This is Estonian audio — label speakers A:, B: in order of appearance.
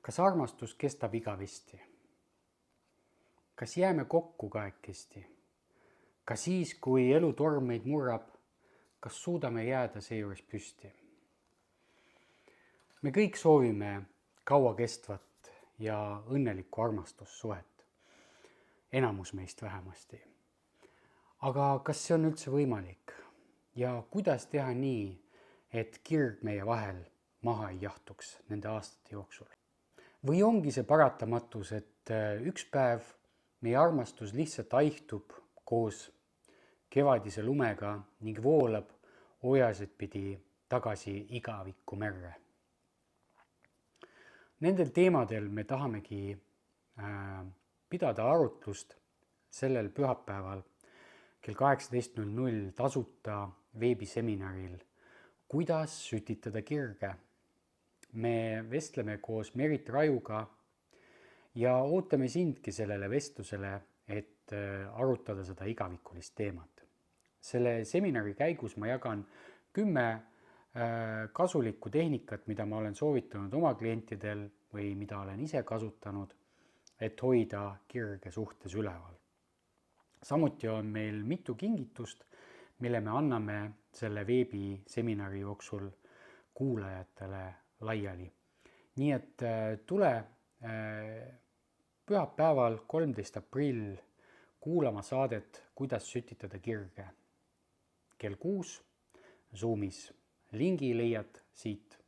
A: Kas armastus kestab igavesti? Kas jääme kokku kahekesti? Ka siis, kui elutorm meid murrab, kas suudame jääda seejuures püsti? Me kõik soovime kaua kestvat ja õnnelikku armastussuhet. Enamus meist vähemasti. Aga kas see on üldse võimalik? Ja kuidas teha nii, et kirg meie vahel maha ei jahtuks nende aastate jooksul? Või ongi see paratamatus, et üks päev meie armastus lihtsalt aihtub koos kevadise lumega ning voolab ojasid pidi tagasi igavikku merre. Nendel teemadel me tahamegi pidada arutlust sellel pühapäeval kell 18:00 tasuta veebiseminaril Kuidas sütitada kirge. Me vestleme koos Merit Rajuga ja ootame sindki sellele vestlusele, et arutada seda igavikulist teemat. Selle seminari käigus ma jagan 10 kasulikku tehnikat, mida ma olen soovitanud oma klientidel või mida olen ise kasutanud, et hoida kirge suhtes üleval. Samuti on meil mitu kingitust, mille me anname selle veebiseminari jooksul kuulajatele laiali. Nii et tule pühapäeval 13. aprill kuulama saadet Kuidas sütitada kirge kell 6 Zoomis. Lingi leiad siit